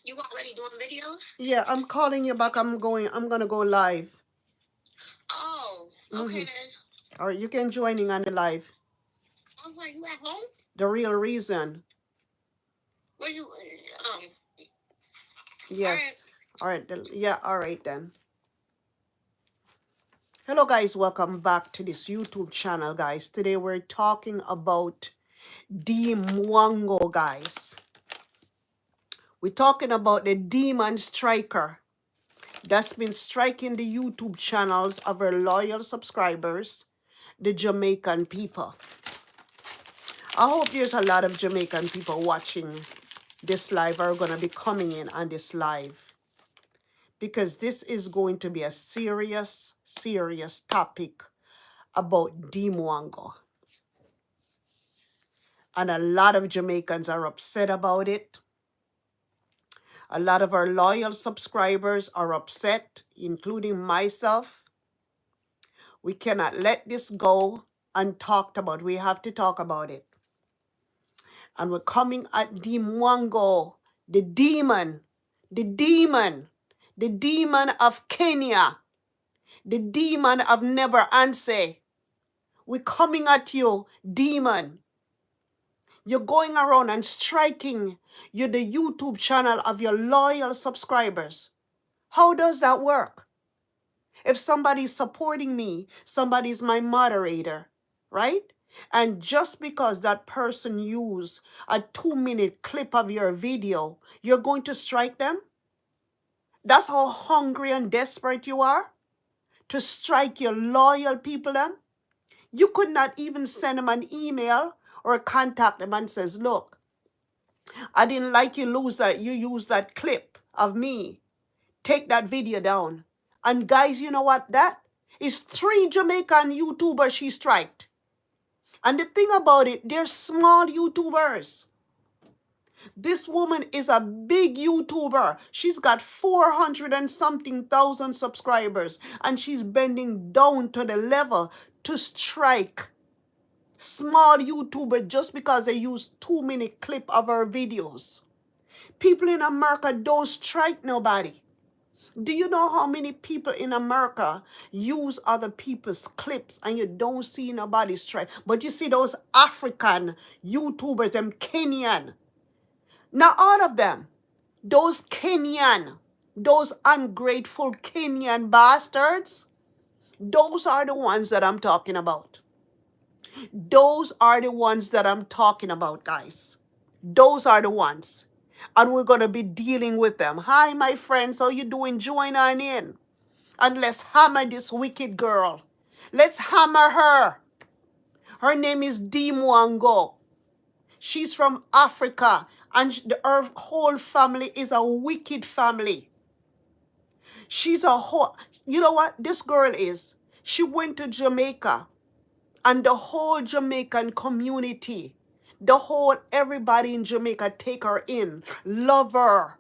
You already doing videos? Yeah, I'm calling you back. I'm gonna go live. Oh, okay then. Or you can join in on the live. I'm like, you at home? The real reason. Where you? Yes. All right. Yeah. All right then. Hello guys, welcome back to this YouTube channel, guys. Today we're talking about Dee Mwango, guys. We're talking about the demon striker that's been striking the YouTube channels of our loyal subscribers, the Jamaican people. I hope there's a lot of Jamaican people watching this live or going to be coming in on this live, because this is going to be a serious, serious topic about Dee Mwango. And a lot of Jamaicans are upset about it. A lot of our loyal subscribers are upset, including myself. We cannot let this go untalked about. We have to talk about it. And we're coming at Dee Mwango, the demon, the demon, the demon of Kenya, the demon of Never Answer. We're coming at you, demon. You're going around and striking the YouTube channel of your loyal subscribers. How does that work? If somebody's supporting me, somebody's my moderator, right? And just because that person used a 2-minute clip of your video, you're going to strike them? That's how hungry and desperate you are to strike your loyal people then? You could not even send them an email or contact them and says, look, I didn't like you use that clip of me. Take that video down. And guys, you know what? That is 3 Jamaican YouTubers she striked. And the thing about it, they're small YouTubers. This woman is a big YouTuber. She's got 400 and something thousand subscribers. And she's bending down to the level to strike small YouTuber just because they use 2-minute clip of her videos. People in America don't strike nobody. Do you know how many people in America use other people's clips and you don't see nobody strike? But you see those African YouTubers, them Kenyan. Not all of them. Those Kenyan, those ungrateful Kenyan bastards, those are the ones that I'm talking about. Those are the ones that I'm talking about, guys. Those are the ones. And we're going to be dealing with them. Hi, my friends. How you doing? Join on in. And let's hammer this wicked girl. Let's hammer her. Her name is Dee Mwango. She's from Africa. And her whole family is a wicked family. She's a whole... You know what this girl is? She went to Jamaica. And the whole Jamaican community, everybody in Jamaica take her in, love her.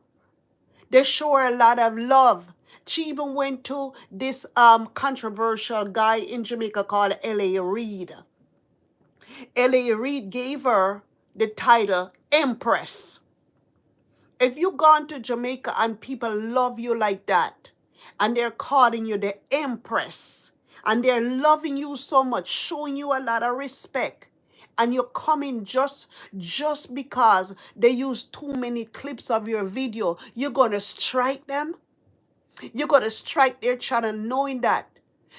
They show her a lot of love. She even went to this controversial guy in Jamaica called L.A. Reid. L.A. Reid gave her the title Empress. If you've gone to Jamaica and people love you like that, and they're calling you the Empress, and they're loving you so much, showing you a lot of respect, and you're coming just because they use too many clips of your video, you're going to strike them? You're going to strike their channel knowing that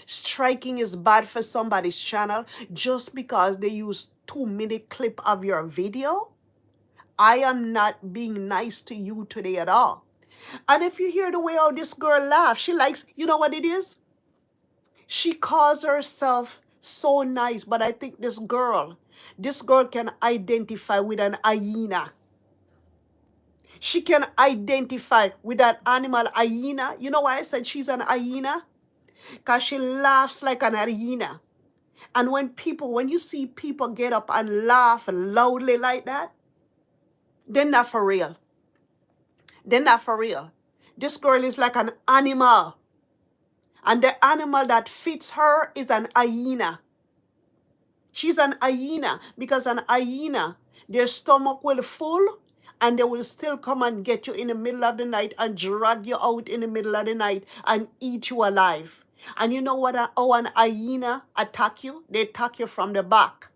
striking is bad for somebody's channel just because they use 2-minute clip of your video? I am not being nice to you today at all. And if you hear the way how this girl laughs, she likes, you know what it is? She calls herself so nice, but I think this girl can identify with an hyena. She can identify with that animal hyena. You know why I said she's an hyena? Because she laughs like an hyena. And when you see people get up and laugh loudly like that, they're not for real. They're not for real. This girl is like an animal. And the animal that fits her is an hyena. She's an hyena because an hyena, their stomach will full and they will still come and get you in the middle of the night and drag you out in the middle of the night and eat you alive. And you know what? How an hyena attack you? They attack you from the back.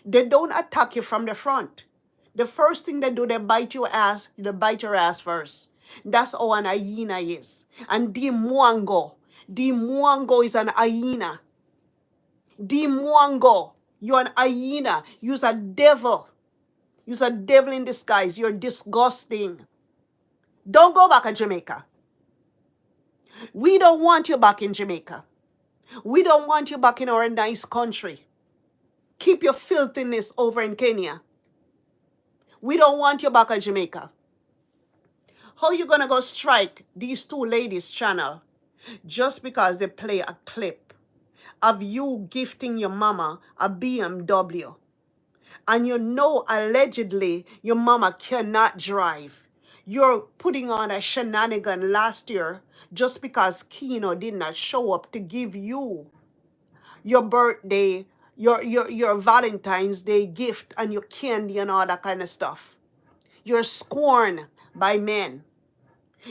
They don't attack you from the front. The first thing they do, they bite your ass. They bite your ass first. That's how an hyena is. And Dee Mwango is an hyena. Dee Mwango, you're an hyena. You're a devil. You're a devil in disguise. You're disgusting. Don't go back to Jamaica. We don't want you back in Jamaica. We don't want you back in our nice country. Keep your filthiness over in Kenya. We don't want you back in Jamaica. How you gonna go strike these two ladies' channel just because they play a clip of you gifting your mama a BMW? And you know allegedly your mama cannot drive. You're putting on a shenanigan last year just because Keno did not show up to give you your birthday, your Valentine's Day gift and your candy and all that kind of stuff. You're scorned by men.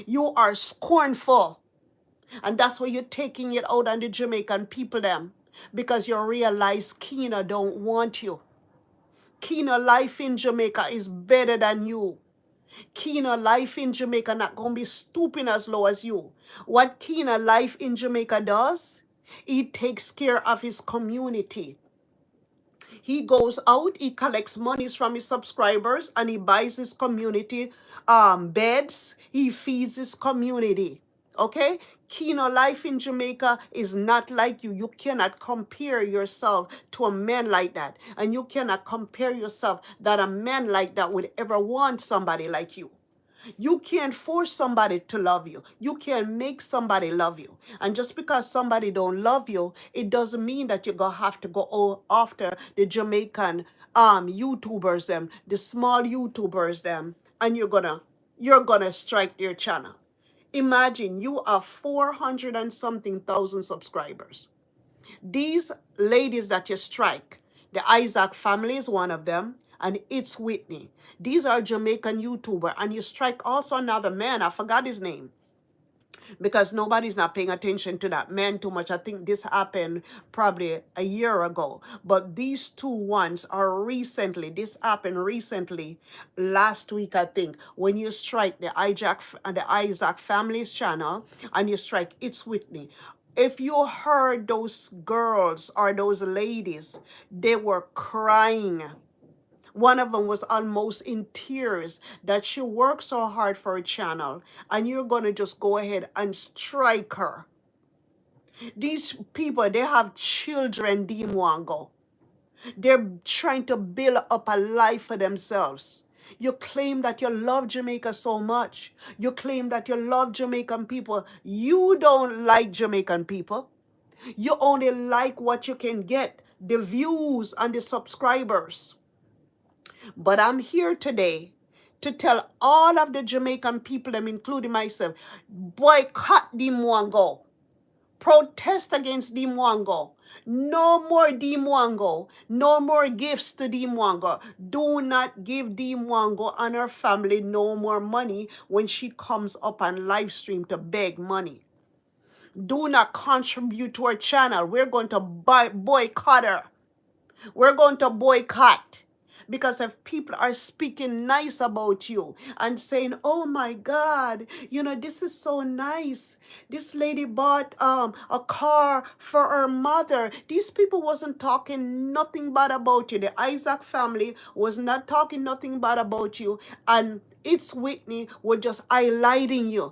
You are scornful. And that's why you're taking it out on the Jamaican people them. Because you realize Keno don't want you. Keno life in Jamaica is better than you. Keno life in Jamaica not gonna be stooping as low as you. What Keno life in Jamaica does, he takes care of his community. He goes out, he collects monies from his subscribers, and he buys his community beds. He feeds his community. Okay? Keno life in Jamaica is not like you. You cannot compare yourself to a man like that. And you cannot compare yourself that a man like that would ever want somebody like you. You can't force somebody to love you. You can't make somebody love you. And just because somebody don't love you, it doesn't mean that you're gonna have to go after the Jamaican YouTubers them, the small YouTubers them, and you're gonna strike their channel. Imagine you have 400 and something thousand subscribers. These ladies that you strike, the Isaac family is one of them, and it's Whitney. These are Jamaican YouTuber, and you strike also another man. I forgot his name because nobody's not paying attention to that man too much. I think this happened probably a year ago, but these two ones are recently. This happened recently, last week I think, when you strike the Isaac family's channel and you strike it's Whitney. If you heard those girls or those ladies, they were crying. One of them was almost in tears that she worked so hard for a channel and you're going to just go ahead and strike her. These people, they have children, Dee Mwango. They're trying to build up a life for themselves. You claim that you love Jamaica so much. You claim that you love Jamaican people. You don't like Jamaican people. You only like what you can get, the views and the subscribers. But I'm here today to tell all of the Jamaican people, them including myself, boycott Dee Mwango. Protest against Dee Mwango. No more Dee Mwango. No more gifts to Dee Mwango. Do not give Dee Mwango and her family no more money when she comes up on live stream to beg money. Do not contribute to her channel. We're going to boycott her. We're going to boycott. Because if people are speaking nice about you and saying, oh my God, this is so nice. This lady bought a car for her mother. These people wasn't talking nothing bad about you. The Isaac family was not talking nothing bad about you. And it's Whitney was just highlighting you.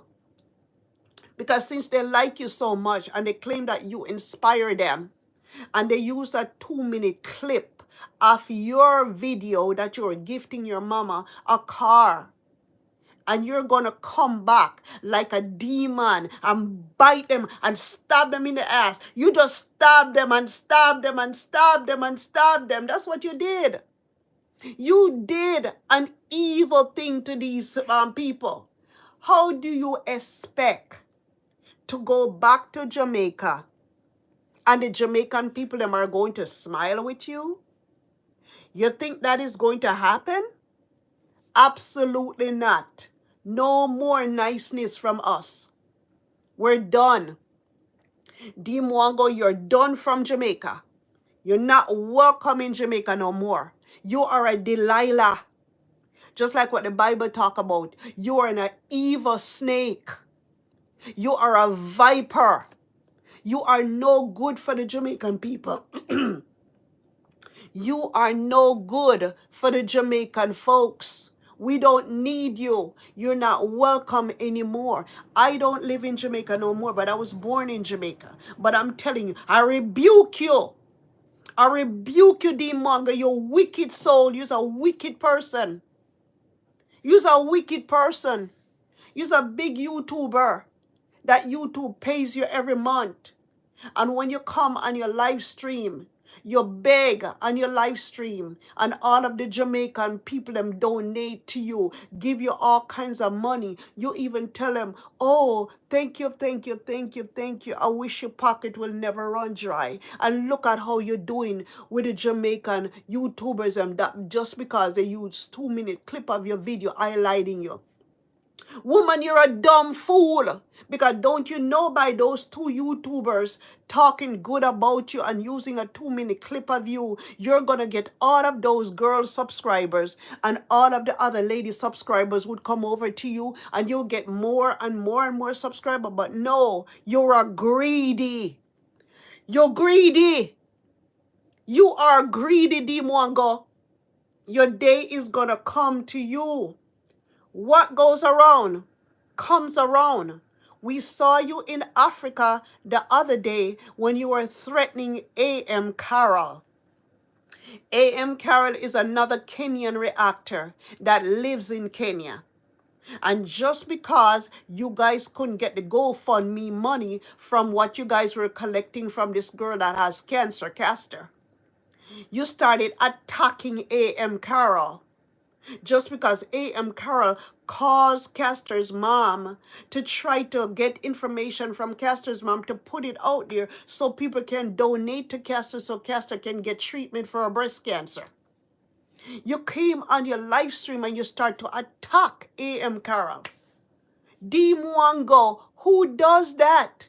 Because since they like you so much and they claim that you inspire them, and they use a 2-minute clip of your video that you're gifting your mama a car, and you're gonna come back like a demon and bite them and stab them in the ass. You just stab them and stab them and stab them and stab them. That's what you did. You did an evil thing to these people. How do you expect to go back to Jamaica and the Jamaican people them are going to smile with you? You think that is going to happen? Absolutely not. No more niceness from us. We're done. Dee Mwango, you're done from Jamaica. You're not welcome in Jamaica no more. You are a Delilah. Just like what the Bible talk about. You are an evil snake. You are a viper. You are no good for the Jamaican people. You are no good for the Jamaican folks. We don't need you. You're not welcome anymore. I don't live in Jamaica no more, but I was born in Jamaica. But I'm telling you, I rebuke you. I rebuke you, Dee Mwango, you wicked soul. You're a wicked person. You're a wicked person. You're a big YouTuber. That YouTube pays you every month. And when you come on your live stream, you beg on your live stream, and all of the Jamaican people them donate to you, give you all kinds of money. You even tell them, oh, thank you, thank you, thank you, thank you. I wish your pocket will never run dry. And look at how you're doing with the Jamaican YouTubers and that just because they use 2-minute clip of your video highlighting you. Woman, you're a dumb fool. Because don't you know by those 2 YouTubers talking good about you and using a 2-minute clip of you, you're going to get all of those girl subscribers and all of the other lady subscribers would come over to you and you'll get more and more and more subscribers. But no, you're a greedy. You're greedy. You are greedy, Dee Mwango. Your day is going to come to you. What goes around comes around. We saw you in Africa the other day when you were threatening A.M. Carroll. A.M. Carroll is another Kenyan reactor that lives in Kenya. And just because you guys couldn't get the GoFundMe money from what you guys were collecting from this girl that has cancer, Castor, you started attacking A.M. Carroll. Just because A.M. Carroll caused Castor's mom to try to get information from Castor's mom to put it out there so people can donate to Castor so Castor can get treatment for her breast cancer. You came on your live stream and you start to attack A.M. Carroll. Dee Mwango, who does that?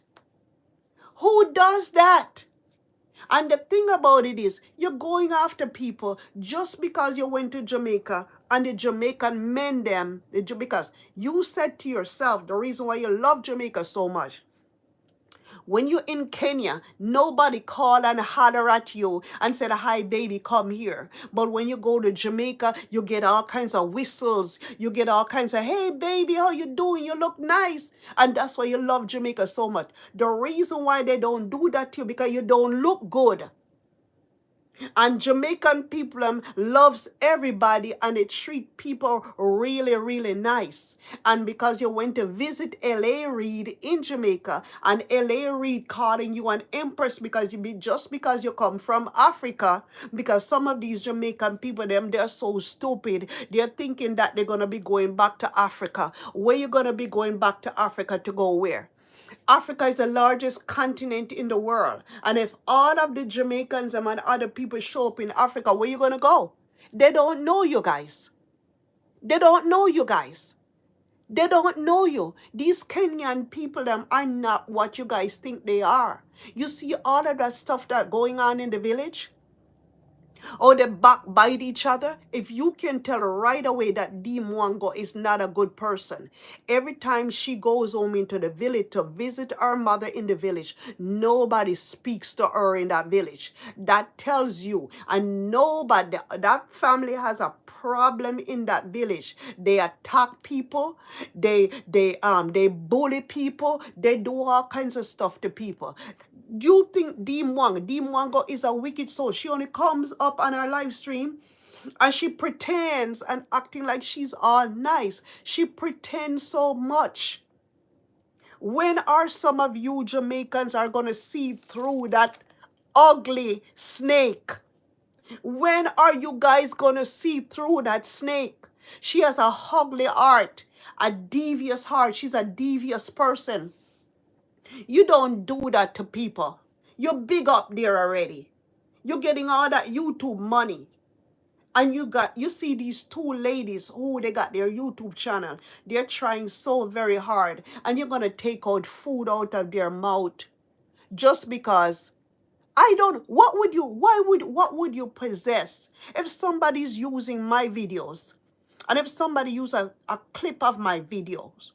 Who does that? And the thing about it is, you're going after people just because you went to Jamaica and the Jamaican men them, because you said to yourself, the reason why you love Jamaica so much, when you're in Kenya, nobody call and holler at you and said, hi, baby, come here. But when you go to Jamaica, you get all kinds of whistles. You get all kinds of, hey, baby, how you doing? You look nice. And that's why you love Jamaica so much. The reason why they don't do that to you, because you don't look good. And Jamaican people loves everybody and they treat people really, really nice. And because you went to visit L.A. Reid in Jamaica and L.A. Reid calling you an empress because just because you come from Africa, because some of these Jamaican people, they're so stupid. They're thinking that they're going to be going back to Africa. Where you going to be going back to Africa to go where? Africa is the largest continent in the world. And if all of the Jamaicans and other people show up in Africa, where you going to go? They don't know you guys. They don't know you guys. They don't know you. These Kenyan people them are not what you guys think they are. You see all of that stuff that going on in the village? Or they backbite each other. If you can tell right away that Dee Mwango is not a good person, every time she goes home into the village to visit her mother in the village, nobody speaks to her in that village. That tells you, and nobody, that family has a problem in that village. They attack people, they bully people, they do all kinds of stuff to people. You think Dee Mwango is a wicked soul? She only comes up on her live stream and she pretends and acting like she's all nice. She pretends so much. When are some of you Jamaicans are going to see through that ugly snake? When are you guys going to see through that snake? She has a ugly heart, a devious heart. She's a devious person. You don't do that to people. You're big up there already. You're getting all that YouTube money. And you see these two ladies who they got their YouTube channel. They're trying so very hard, and you're gonna take out food out of their mouth just because. I don't. What would you possess if somebody's using my videos, and if somebody use a clip of my videos,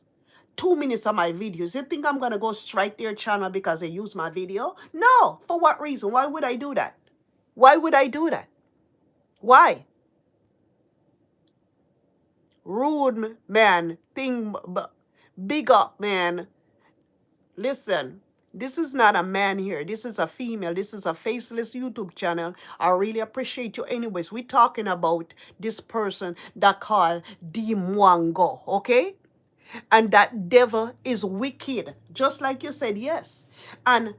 2 minutes of my videos, you think I'm gonna go strike their channel because they use my video? No. For what reason? Why would I do that? Why would I do that? Why? Rude man, big up man. Listen, this is not a man here. This is a female. This is a faceless YouTube channel. I really appreciate you. Anyways, we're talking about this person that called Dee Mwango, okay? And that devil is wicked, just like you said, yes. And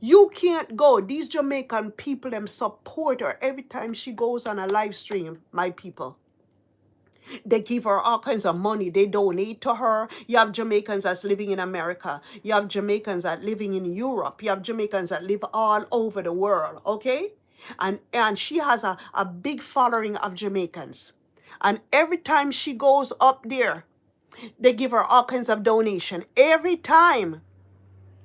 you can't go. These Jamaican people, them support her every time she goes on a live stream, my people. They give her all kinds of money. They donate to her. You have Jamaicans that's living in America. You have Jamaicans that living in Europe. You have Jamaicans that live all over the world, okay? And she has a big following of Jamaicans. And every time she goes up there, they give her all kinds of donation. Every time.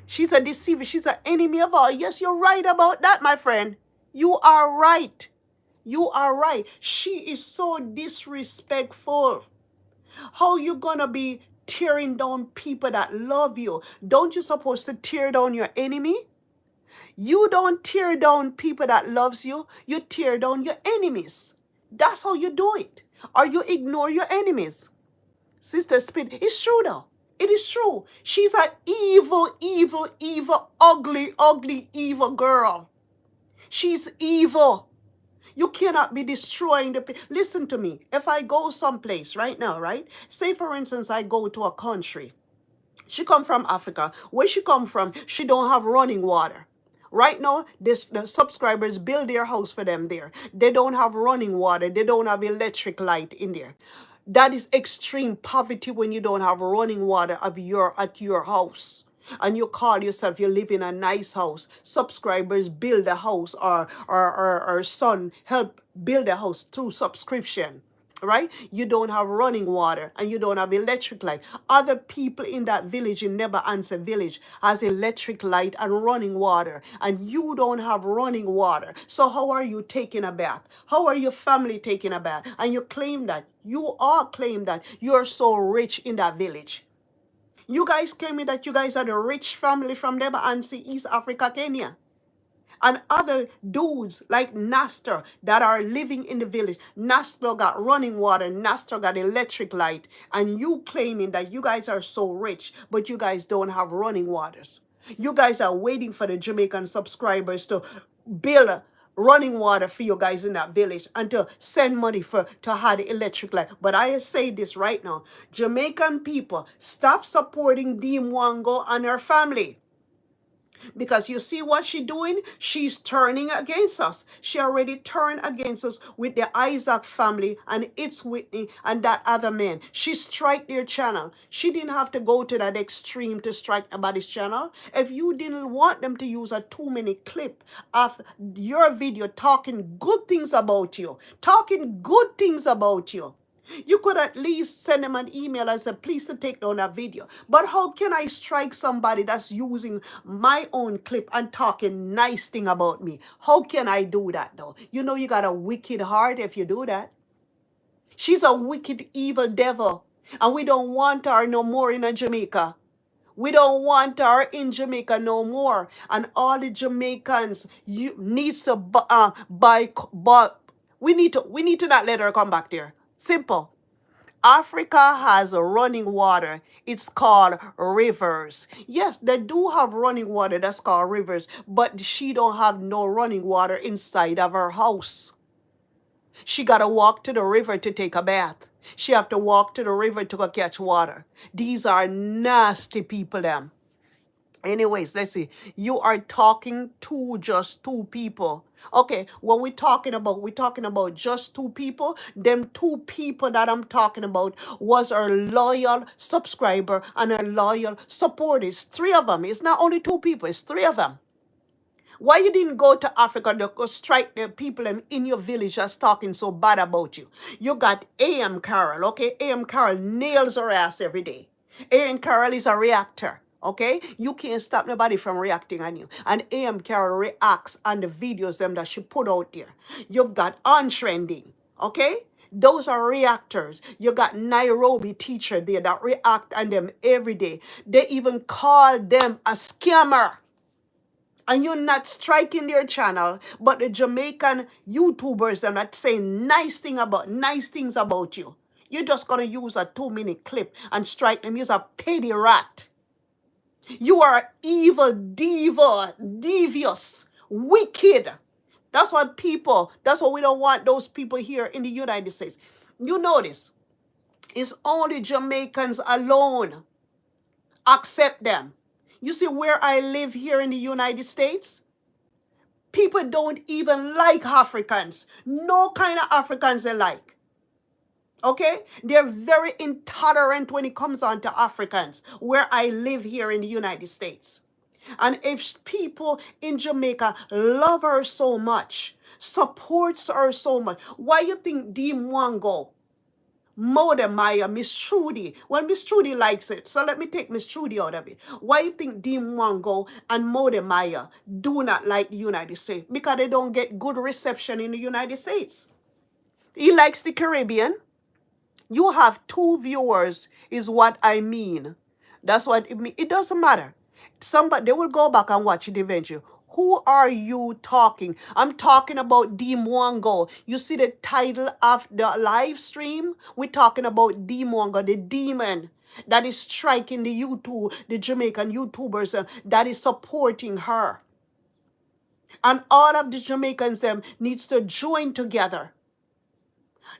She's a deceiver. She's an enemy of all. Yes, you're right about that, my friend. You are right. You are right. She is so disrespectful. How you gonna be tearing down people that love you? Don't you supposed to tear down your enemy? You don't tear down people that loves you. You tear down your enemies. That's how you do it. Or you ignore your enemies. Sister Spin, it's true though. It is true. She's an evil, ugly, evil girl. She's evil. You cannot be destroying the people. Listen to me. If I go someplace right now, right? Say, for instance, I go to a country. She come from Africa. Where she come from, she don't have running water. Right now, the subscribers build their house for them there. They don't have running water. They don't have electric light in there. That is extreme poverty when you don't have running water at your house. And you call yourself, you live in a nice house. Subscribers build a house, or son help build a house through subscription. Right? You don't have running water and you don't have electric light. Other people in that village, in Never Answer village, has electric light and running water, and you don't have running water. So how are you taking a bath? How are your family taking a bath? And you all claim that you're so rich in that village. You guys claim that you guys are the rich family from Never Answer, East Africa, Kenya. And other dudes like Nastor that are living in the village. Nastor got running water. Nastor got electric light. And you claiming that you guys are so rich, but you guys don't have running waters. You guys are waiting for the Jamaican subscribers to build running water for you guys in that village and to send money to have the electric light. But I say this right now. Jamaican people, stop supporting Dee Mwango and her family. Because you see what she's doing? She's turning against us. She already turned against us with the Isaac family and It's Whitney and that other man. She strike their channel. She didn't have to go to that extreme to strike anybody's channel. If you didn't want them to use a 2-minute clip of your video talking good things about you, you could at least send them an email and say, please to take down that video. But how can I strike somebody that's using my own clip and talking nice thing about me? How can I do that though? You know you got a wicked heart if you do that. She's a wicked, evil devil. And we don't want her no more in Jamaica. We don't want her in Jamaica no more. And all the Jamaicans needs to buy. We need to not let her come back there. Simple. Africa has a running water. It's called rivers. Yes, they do have running water. That's called rivers. But she don't have no running water inside of her house. She got to walk to the river to take a bath. She have to walk to the river to go catch water. These are nasty people, them. Anyways, let's see. You are talking to just two people. Okay, what we're talking about just two people. Them two people that I'm talking about was our loyal subscriber and our loyal supporters. 3 of them. It's not only 2 people, it's 3 of them. Why you didn't go to Africa to go strike the people in your village that's talking so bad about you? You got AM Carol, okay? AM Carol nails her ass every day. AM Carol is a reactor, okay? You can't stop nobody from reacting on you. And AM Carol reacts on the videos them that she put out there. You've got untrending, okay? Those are reactors. You got Nairobi teacher there that react on them every day. They even call them a scammer. And you're not striking their channel, but the Jamaican YouTubers are not saying nice things about you. You're just gonna use a 2-minute clip and strike them. You're a petty rat. You are evil, devious, wicked. That's why we don't want those people here in the United States. You notice, it's only Jamaicans alone accept them. You see, where I live here in the United States, people don't even like Africans. No kind of Africans they like. Okay? They're very intolerant when it comes on to Africans, where I live here in the United States. And if people in Jamaica love her so much, supports her so much, why you think Dee Mwango, Mother Maya, Miss Trudy. Well, Miss Trudy likes it, so let me take Miss Trudy out of it. Why you think Dee Mwango and Mother Maya do not like the United States? Because they don't get good reception in the United States. He likes the Caribbean. You have 2 viewers is what I mean. That's what it means. It doesn't matter. Somebody, they will go back and watch it eventually. Who are you talking? I'm talking about Dee Mwango. You see the title of the live stream? We're talking about Dee Mwango, the demon that is striking the Jamaican YouTubers that is supporting her. And all of the Jamaicans them needs to join together.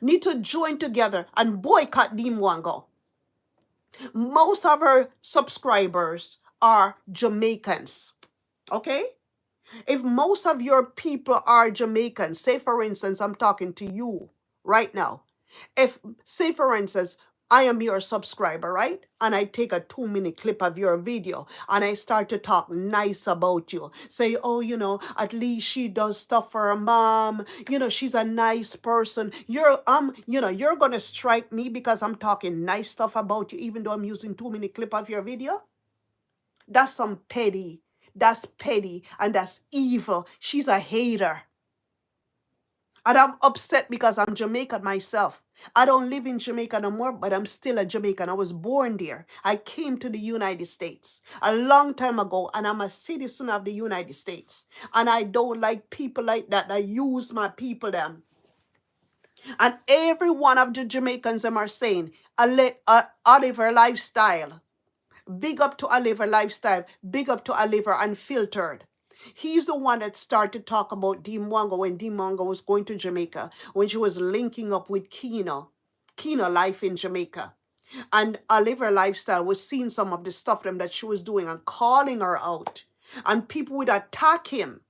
Need to join together and boycott Dee Mwango. Most of her subscribers are Jamaicans. Okay? If most of your people are Jamaican, say for instance, I'm talking to you right now. If, say for instance, I am your subscriber, right? And I take a 2-minute clip of your video and I start to talk nice about you. Say, oh, at least she does stuff for her mom. She's a nice person. You're going to strike me because I'm talking nice stuff about you, even though I'm using 2-minute clip of your video. That's petty, and that's evil. She's a hater. And I'm upset because I'm Jamaican myself. I don't live in Jamaica no more, but I'm still a Jamaican. I was born there. I came to the United States a long time ago, and I'm a citizen of the United States. And I don't like people like that use my people them. And every one of the Jamaicans them are saying, Oliver lifestyle. Big up to Oliver Lifestyle. Big up to Oliver Unfiltered. He's the one that started to talk about Dee Mwango when Dee Mwango was going to Jamaica, when she was linking up with Kino Life in Jamaica. And Oliver Lifestyle was seeing some of the stuff that she was doing and calling her out. And people would attack him.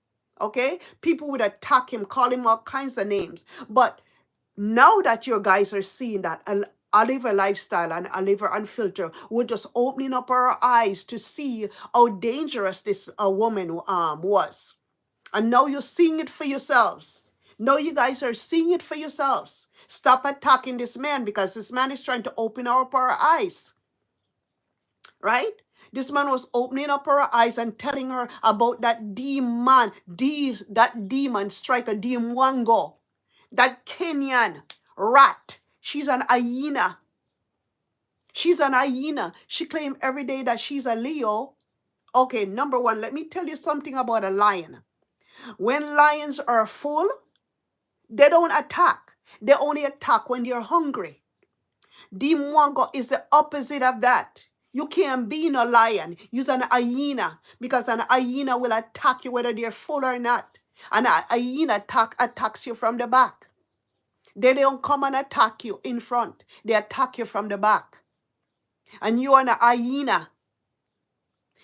Okay? People would attack him, call him all kinds of names. But now that you guys are seeing that, Oliver Lifestyle and Oliver Unfiltered, we're just opening up our eyes to see how dangerous this woman was. And now you're seeing it for yourselves. Now you guys are seeing it for yourselves. Stop attacking this man, because this man is trying to open up our eyes. Right? This man was opening up her eyes and telling her about that demon striker, Dee Mwango. That Kenyan rat. She's an hyena. She's an hyena. She claimed every day that she's a Leo. Okay, number one, let me tell you something about a lion. When lions are full, they don't attack. They only attack when they're hungry. Dee Mwango is the opposite of that. You can't be no lion. You're an hyena, because an hyena will attack you whether they're full or not. And a hyena attacks you from the back. They don't come and attack you in front. They attack you from the back. And you are a hyena.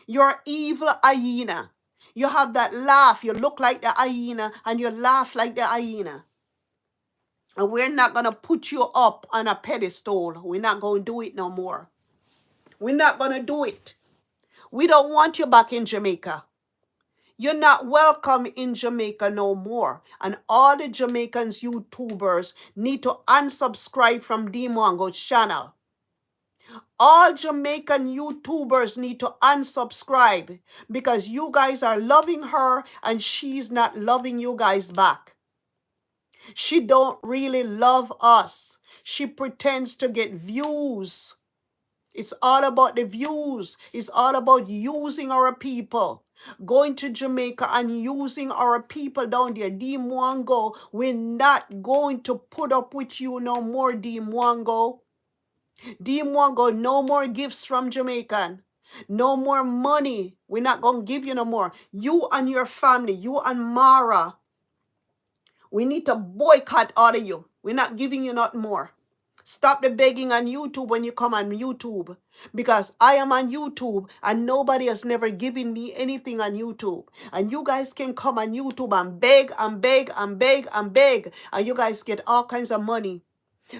You're evil hyena. You have that laugh. You look like the hyena and you laugh like the hyena. And we're not going to put you up on a pedestal. We're not going to do it no more. We're not going to do it. We don't want you back in Jamaica. You're not welcome in Jamaica no more. And all the Jamaicans YouTubers need to unsubscribe from Dee Mwango's channel. All Jamaican YouTubers need to unsubscribe because you guys are loving her and she's not loving you guys back. She don't really love us. She pretends to get views. It's all about the views. It's all about using our people. Going to Jamaica and using our people down there. Dee Mwango, we're not going to put up with you no more, Dee Mwango. Dee Mwango, no more gifts from Jamaican. No more money. We're not going to give you no more. You and your family, you and Mara, we need to boycott all of you. We're not giving you not more. Stop the begging on YouTube when you come on YouTube. Because I am on YouTube and nobody has never given me anything on YouTube. And you guys can come on YouTube and beg and beg and beg and beg. And you guys get all kinds of money.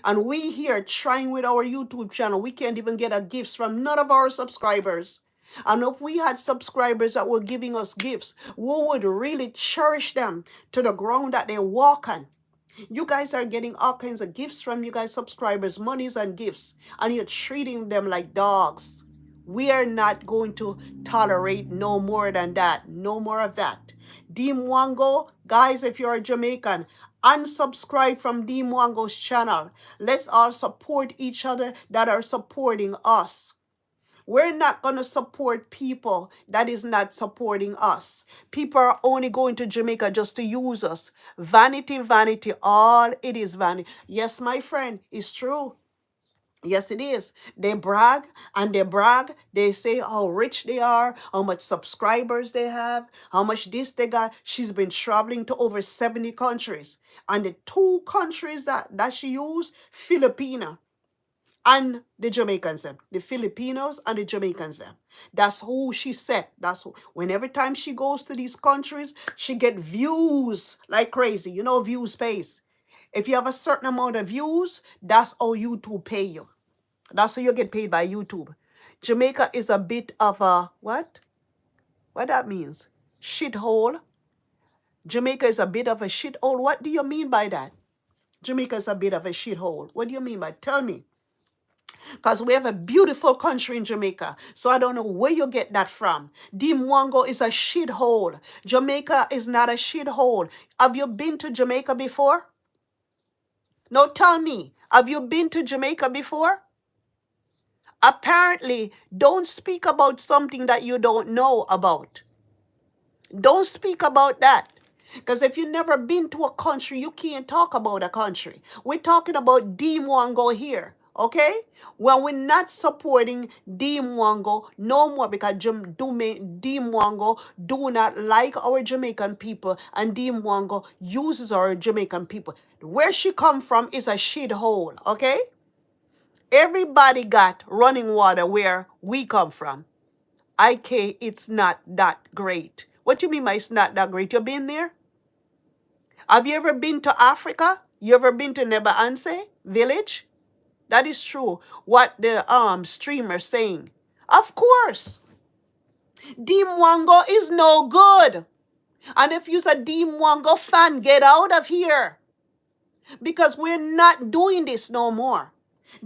And we here trying with our YouTube channel. We can't even get a gifts from none of our subscribers. And if we had subscribers that were giving us gifts, we would really cherish them to the ground that they walk on. You guys are getting all kinds of gifts from you guys subscribers, monies and gifts, and you're treating them like dogs. We are not going to tolerate no more than that. No more of that. Dee Mwango, guys, if you're a Jamaican, unsubscribe from Dee Mwango's channel. Let's all support each other that are supporting us. We're not going to support people that is not supporting us. People are only going to Jamaica just to use us. Vanity, vanity, all it is vanity. Yes, my friend, it's true. Yes, it is. They brag and they brag. They say how rich they are, how much subscribers they have, how much this they got. She's been traveling to over 70 countries. And the two countries that she used, Filipina and the Jamaicans them, the Filipinos and the Jamaicans them. That's who she said. That's who. When every time she goes to these countries, she get views like crazy. You know, views pays. If you have a certain amount of views, that's how YouTube pay you. That's how you get paid by YouTube. Jamaica is a bit of a what? What that means? Shithole. Jamaica is a bit of a shithole. What do you mean by that? Jamaica is a bit of a shithole. What do you mean by? Tell me. Because we have a beautiful country in Jamaica. So I don't know where you get that from. Dee Mwango is a shithole. Jamaica is not a shithole. Have you been to Jamaica before? No, tell me. Have you been to Jamaica before? Apparently, don't speak about something that you don't know about. Don't speak about that. Because if you've never been to a country, you can't talk about a country. We're talking about Dee Mwango here. Okay? Well, we're not supporting Dee Mwango no more because Dee Mwango do not like our Jamaican people and Dee Mwango uses our Jamaican people. Where she come from is a shithole. Okay? Everybody got running water where we come from. It's not that great. What do you mean by it's not that great? You been there? Have you ever been to Africa? You ever been to Nebaanse village? That is true. What the streamer saying. Of course. Dee Mwango is no good. And if you're a Dee Mwango fan, get out of here. Because we're not doing this no more.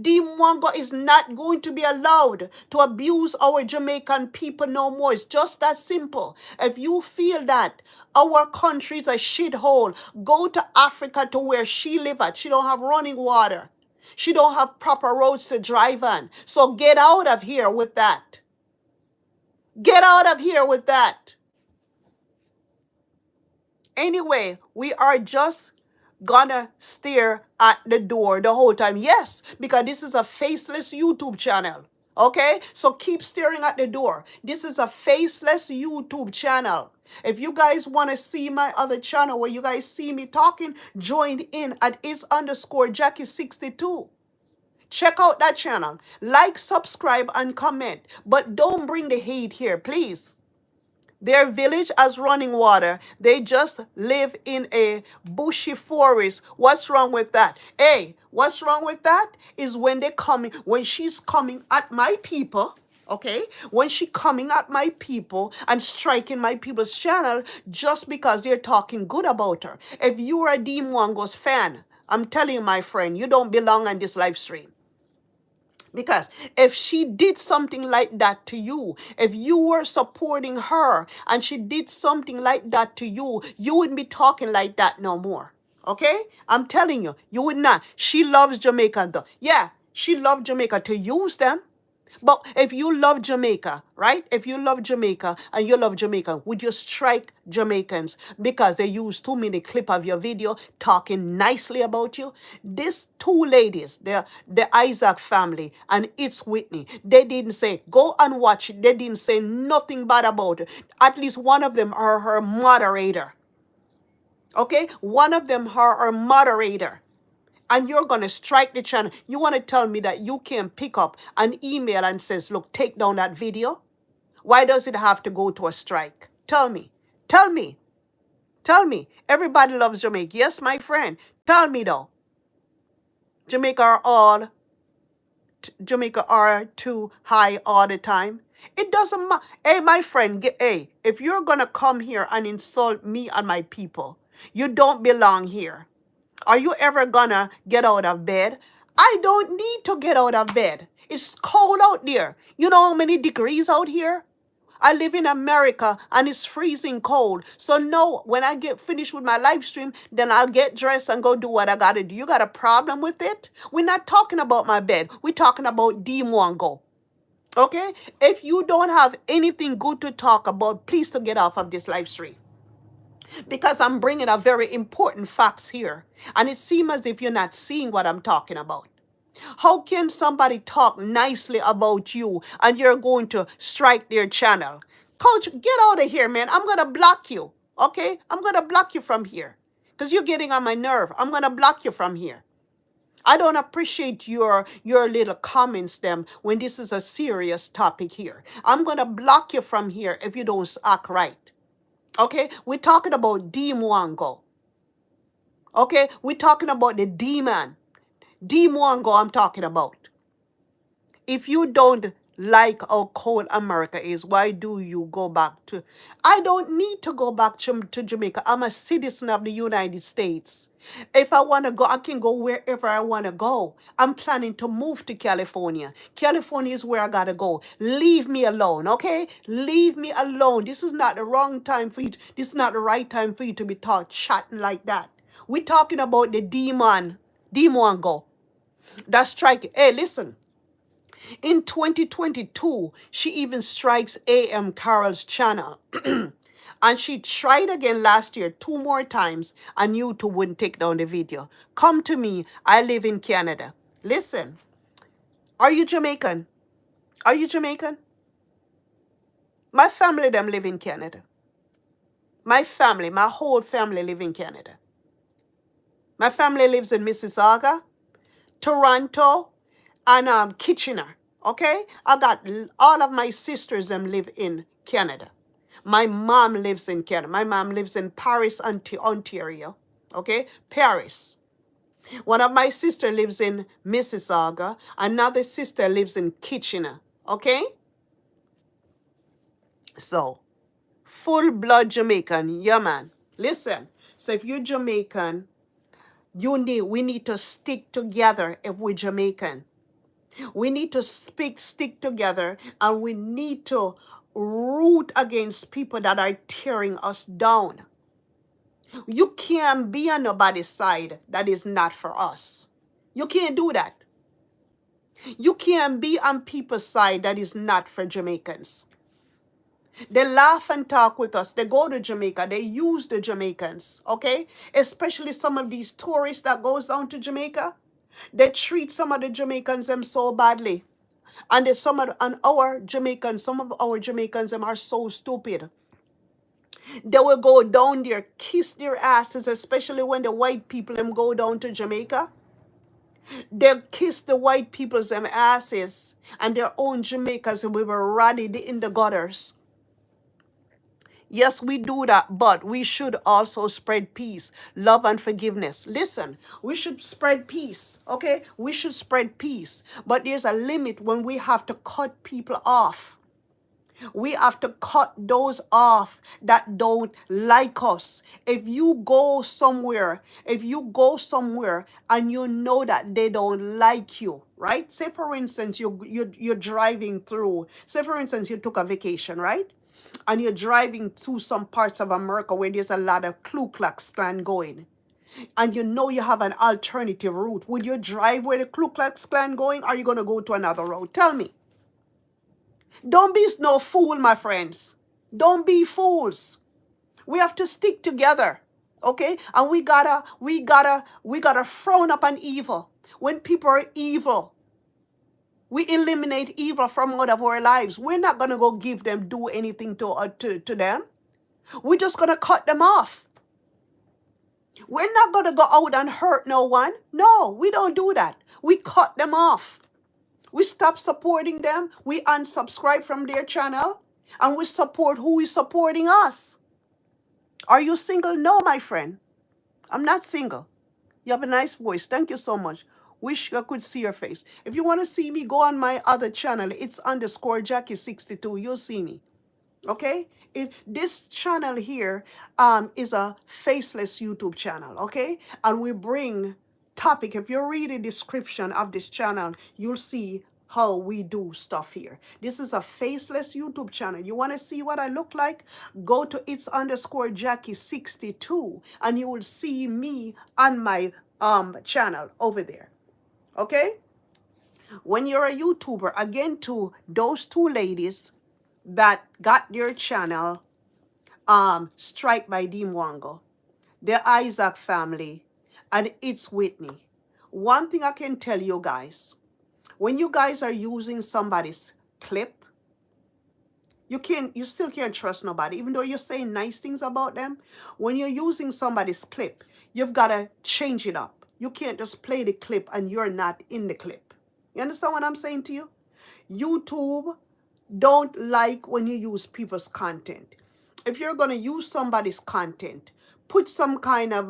Dee Mwango is not going to be allowed to abuse our Jamaican people no more. It's just that simple. If you feel that our country is a shithole, go to Africa to where she live at. She don't have running water. She don't have proper roads to drive on. So get out of here with that. Get out of here with that. Anyway, we are just gonna stare at the door the whole time. Yes, because this is a faceless YouTube channel. Okay? So keep staring at the door. This is a faceless YouTube channel. If you guys want to see my other channel where you guys see me talking, join in at its_Jackie62. Check out that channel. Like, subscribe, and comment. But don't bring the hate here, please. Their village has running water. They just live in a bushy forest. What's wrong with that? Hey, what's wrong with that is when she's coming at my people, Okay, when she coming at my people and striking my people's channel just because they're talking good about her. If you are a Dee Mwango's fan, I'm telling you, my friend, you don't belong on this live stream. Because if she did something like that to you, if you were supporting her and she did something like that to you, you wouldn't be talking like that no more. Okay? I'm telling you, you would not. She loves Jamaica though. Yeah, she loved Jamaica to use them. But if you love Jamaica, right? If you love Jamaica and you love Jamaica, would you strike Jamaicans because they use 2 minute clip of your video talking nicely about you? These two ladies, the Isaac family and it's Whitney, they didn't say, go and watch it. They didn't say nothing bad about it. At least one of them are her moderator. Okay? One of them are her moderator. And you're going to strike the channel. You want to tell me that you can pick up an email and says, look, take down that video? Why does it have to go to a strike? Tell me. Tell me. Tell me. Everybody loves Jamaica. Yes, my friend. Tell me though. Jamaica are too high all the time. It doesn't matter. Hey, my friend, hey, if you're going to come here and insult me and my people, you don't belong here. Are you ever gonna get out of bed? I don't need to get out of bed. It's cold out there. You know how many degrees out here? I live in America and it's freezing cold. So no, when I get finished with my live stream, then I'll get dressed and go do what I gotta do. You got a problem with it? We're not talking about my bed. We're talking about Dee Mwango. Okay? If you don't have anything good to talk about, please to get off of this live stream. Because I'm bringing a very important facts here. And it seems as if you're not seeing what I'm talking about. How can somebody talk nicely about you and you're going to strike their channel? Coach, get out of here, man. I'm going to block you. Okay? I'm going to block you from here. Because you're getting on my nerve. I'm going to block you from here. I don't appreciate your little comments them when this is a serious topic here. I'm going to block you from here if you don't act right. Okay, we're talking about Dee Mwango. Okay, we're talking about the demon. Dee Mwango I'm talking about. If you don't like how cold America is, why do you go back to... I don't need to go back to Jamaica. I'm a citizen of the United States. If I want to go, I can go wherever I want to go. I'm planning to move to California. California is where I got to go. Leave me alone, okay? Leave me alone. This is not the wrong time for you. This is not the right time for you to be chatting like that. We're talking about the demon, Dee Mwango. That's striking. Hey, listen. In 2022, she even strikes AM Carol's channel. And she tried again last year 2 more times and YouTube wouldn't take down the video. Come to me. I live in Canada. Listen. Are you Jamaican? Are you Jamaican? My family, them live in Canada. My family, my whole family live in Canada. My family lives in Mississauga, Toronto, and Kitchener. Okay? I got all of my sisters them live in Canada. My mom lives in Canada. My mom lives in Paris, Ontario. Okay? Paris. One of my sister lives in Mississauga. Another sister lives in Kitchener. Okay? So, full-blood Jamaican. Yeah, man. Listen. So if you're Jamaican, we need to stick together if we're Jamaican. We need to stick together, and we need to root against people that are tearing us down. You can't be on nobody's side that is not for us. You can't do that. You can't be on people's side that is not for Jamaicans. They laugh and talk with us. They go to Jamaica. They use the Jamaicans, okay? Especially some of these tourists that goes down to Jamaica. They treat some of the Jamaicans them so badly. And some of our Jamaicans, some of our Jamaicans them are so stupid. They will go down there, kiss their asses, especially when the white people them go down to Jamaica. They'll kiss the white people's them asses, and their own Jamaicans will be rotted in the gutters. Yes, we do that, but we should also spread peace, love, and forgiveness. Listen, we should spread peace, okay? We should spread peace, but there's a limit when we have to cut people off. We have to cut those off that don't like us. If you go somewhere and you know that they don't like you, right? Say for instance, you're driving through, say for instance, you took a vacation, right? And you're driving through some parts of America where there's a lot of Ku Klux Klan going, and you know you have an alternative route. Would you drive where the Ku Klux Klan going, or are you going to go to another road? Tell me. Don't be no fool, my friends. Don't be fools. We have to stick together, okay? And we gotta frown upon evil. When people are evil, we eliminate evil from out of our lives. We're not gonna go do anything to them. We're just gonna cut them off. We're not gonna go out and hurt no one. No, we don't do that. We cut them off. We stop supporting them. We unsubscribe from their channel. And we support who is supporting us. Are you single? No, my friend. I'm not single. You have a nice voice. Thank you so much. Wish I could see your face. If you want to see me, go on my other channel. It's underscore Jackie62. You'll see me. Okay? This channel here is a faceless YouTube channel. Okay? And we bring topic. If you read the description of this channel, you'll see how we do stuff here. This is a faceless YouTube channel. You want to see what I look like? Go to it's underscore Jackie62 and you will see me on my channel over there. Okay? When you're a YouTuber, again, to those two ladies that got their channel strike by Dee Mwango, the Isaac family, and it's Whitney. One thing I can tell you guys, when you guys are using somebody's clip, you still can't trust nobody, even though you're saying nice things about them. When you're using somebody's clip, you've got to change it up. You can't just play the clip and you're not in the clip. You understand what I'm saying to you? YouTube don't like when you use people's content. If you're going to use somebody's content, put some kind of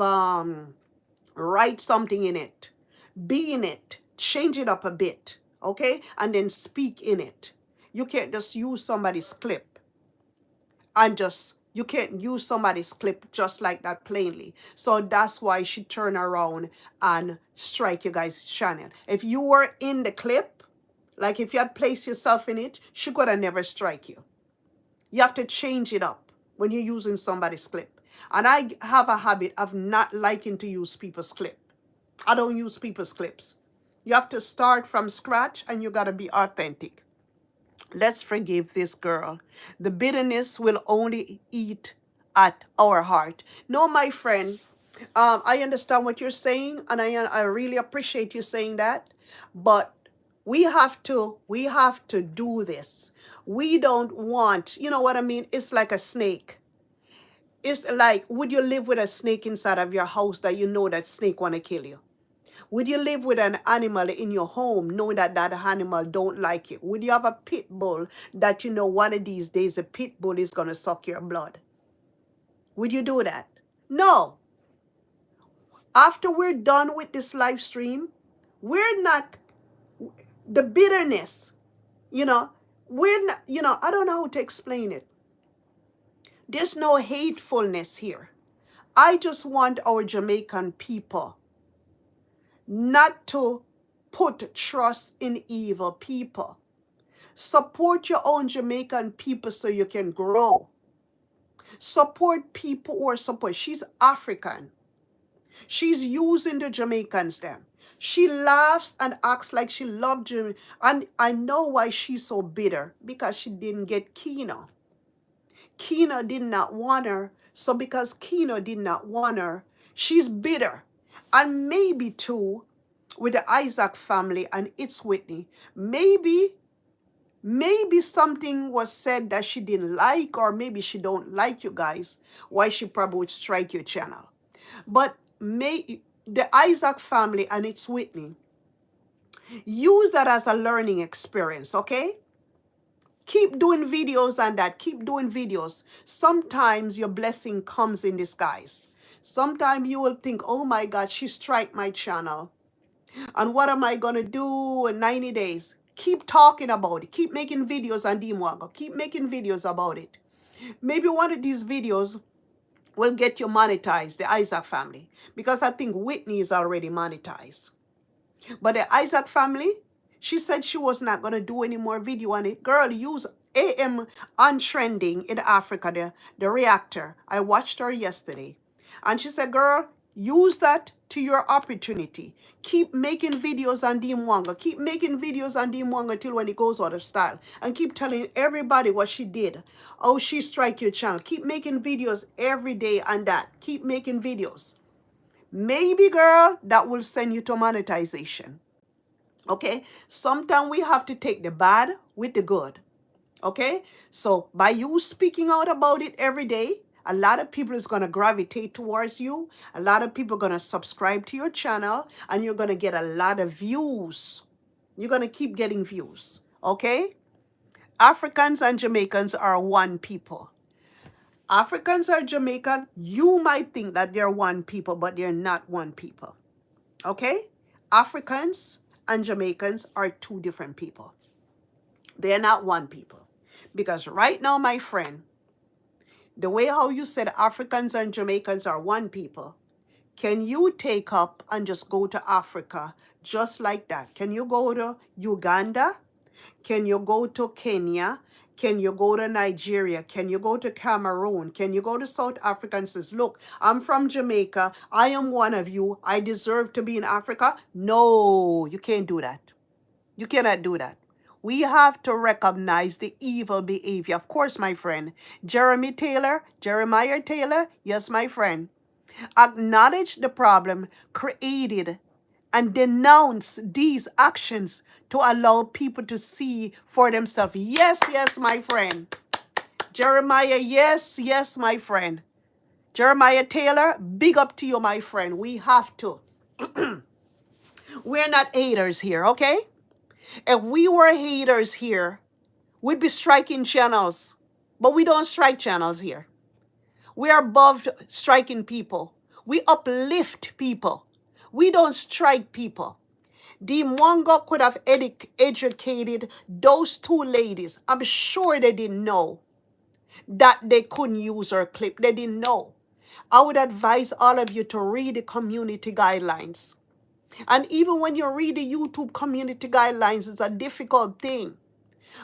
write something in it, be in it, change it up a bit, okay? And then speak in it. You can't just use somebody's clip and you can't use somebody's clip just like that plainly. So that's why she turned around and strike you guys' channel. If you were in the clip, like if you had placed yourself in it, she could have never strike you. You have to change it up when you're using somebody's clip. And I have a habit of not liking to use people's clip. I don't use people's clips. You have to start from scratch and you got to be authentic. Let's forgive this girl. The bitterness will only eat at our heart. No, my friend, I understand what you're saying, and I really appreciate you saying that. But we have to do this. We don't want, you know what I mean? It's like a snake. It's like, would you live with a snake inside of your house that you know that snake want to kill you? Would you live with an animal in your home knowing that that animal don't like you? Would you have a pit bull that you know one of these days a pit bull is going to suck your blood? Would you do that? No. After we're done with this live stream, we're not, the bitterness, we're not, I don't know how to explain it. There's no hatefulness here. I just want our Jamaican people not to put trust in evil people. Support your own Jamaican people so you can grow. Support people who are support. She's African. She's using the Jamaicans then. She laughs and acts like she loved Jamaica. And I know why she's so bitter. Because she didn't get Keno. Keno did not want her. So because Keno did not want her, she's bitter. And maybe too, with the Isaac family and it's Whitney, maybe something was said that she didn't like, or maybe she don't like you guys, why she probably would strike your channel. But the Isaac family and it's Whitney, use that as a learning experience, okay? Keep doing videos on that. Keep doing videos. Sometimes your blessing comes in disguise. Sometimes you will think, oh my God, she striked my channel. And what am I going to do in 90 days? Keep talking about it. Keep making videos on Dee Mwango. Keep making videos about it. Maybe one of these videos will get you monetized, the Isaac family. Because I think Whitney is already monetized. But the Isaac family, she said she was not going to do any more video on it. Girl, use AM on trending in Africa, the reactor. I watched her yesterday. And she said, girl, use that to your opportunity. Keep making videos on Dee Mwango. Keep making videos on Dee Mwango till when it goes out of style. And keep telling everybody what she did. Oh, she strike your channel. Keep making videos every day on that. Keep making videos. Maybe, girl, that will send you to monetization. Okay? Sometimes we have to take the bad with the good. Okay? So by you speaking out about it every day, a lot of people is going to gravitate towards you. A lot of people are going to subscribe to your channel, and you're going to get a lot of views. You're going to keep getting views. Okay? Africans and Jamaicans are one people. Africans are Jamaican. You might think that they're one people, but they're not one people. Okay? Africans and Jamaicans are two different people. They're not one people. Because right now, my friend, the way how you said Africans and Jamaicans are one people, can you take up and just go to Africa just like that? Can you go to Uganda? Can you go to Kenya? Can you go to Nigeria? Can you go to Cameroon? Can you go to South Africa and says, look, I'm from Jamaica. I am one of you. I deserve to be in Africa. No, you can't do that. You cannot do that. We have to recognize the evil behavior. Of course, my friend. Jeremiah Taylor, yes, my friend. Acknowledge the problem created and denounce these actions to allow people to see for themselves. Yes, yes, my friend. Jeremiah, yes, yes, my friend. Jeremiah Taylor, big up to you, my friend. We have to. We're not haters here, okay? If we were haters here, we'd be striking channels. But we don't strike channels here. We are above striking people. We uplift people. We don't strike people. Dee Mwango could have educated those two ladies. I'm sure they didn't know that they couldn't use her clip. They didn't know. I would advise all of you to read the community guidelines. And even when you read the YouTube community guidelines, it's a difficult thing.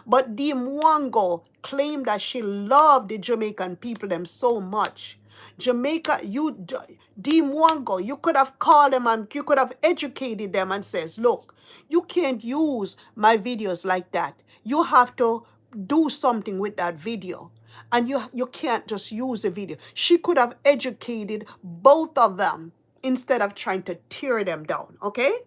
But Dee Mwango claimed that she loved the Jamaican people them so much. Jamaica, Dee Mwango, you could have called them and you could have educated them and says, look, you can't use my videos like that. You have to do something with that video. And you can't just use the video. She could have educated both of them instead of trying to tear them down, okay?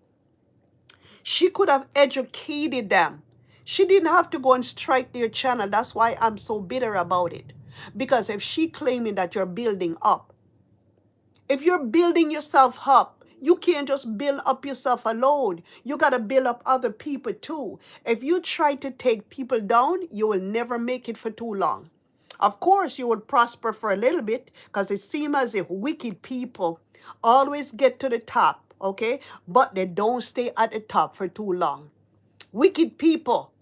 She could have educated them. She didn't have to go and strike their channel. That's why I'm so bitter about it. Because if she claiming that you're building up, if you're building yourself up, you can't just build up yourself alone. You got to build up other people too. If you try to take people down, you will never make it for too long. Of course, you would prosper for a little bit because it seems as if wicked people always get to the top, okay? But they don't stay at the top for too long. Wicked people,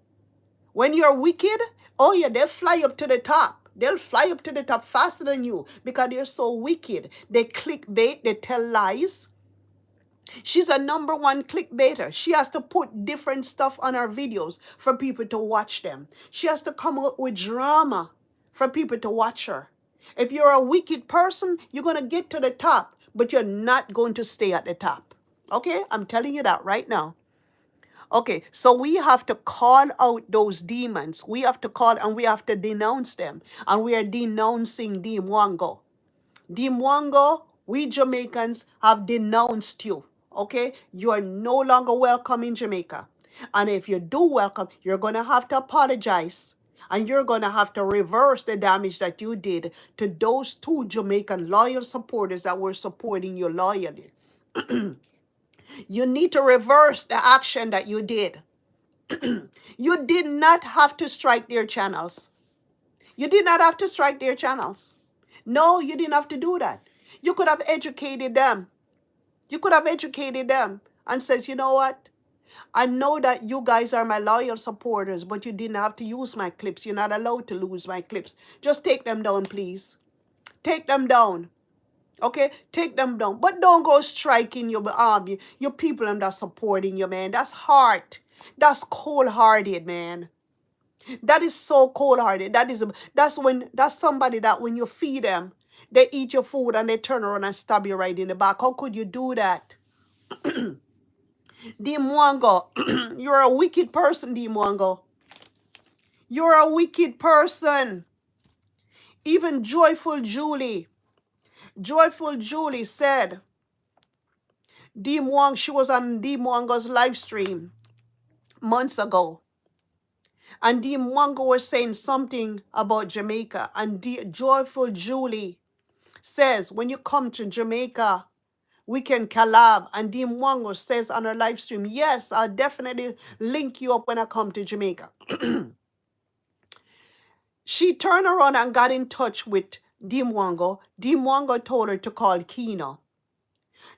when you're wicked, oh yeah, they'll fly up to the top. They'll fly up to the top faster than you because they're so wicked. They clickbait, they tell lies. She's a #1 clickbaiter. She has to put different stuff on her videos for people to watch them. She has to come out with drama for people to watch her. If you're a wicked person, you're going to get to the top, but you're not going to stay at the top. Okay? I'm telling you that right now. Okay, so we have to call out those demons. We have to call and we have to denounce them. And we are denouncing Dee Mwango. Dee Mwango, we Jamaicans have denounced you. Okay? You are no longer welcome in Jamaica. And if you do welcome, you're going to have to apologize. And you're going to have to reverse the damage that you did to those two Jamaican loyal supporters that were supporting you loyally. You need to reverse the action that you did. You did not have to strike their channels. You did not have to strike their channels. No, you didn't have to do that. You could have educated them. You could have educated them and says, you know what? I know that you guys are my loyal supporters, but you didn't have to use my clips. You're not allowed to lose my clips. Just take them down, please. Take them down. Okay? Take them down. But don't go striking your people and that's supporting you, man. That's hard. That's cold-hearted, man. That is so cold-hearted. That's somebody that when you feed them, they eat your food and they turn around and stab you right in the back. How could you do that? Dee Mwango, you're a wicked person, Dee Mwango. You're a wicked person. Even Joyful Julie said, Dee Mwango, she was on Dee Mwango's live stream months ago. And Dee Mwango was saying something about Jamaica. And Joyful Julie says, when you come to Jamaica, we can collab. And Dee Mwango says on her live stream, yes, I'll definitely link you up when I come to Jamaica. She turned around and got in touch with Dee Mwango. Dee Mwango told her to call Kino.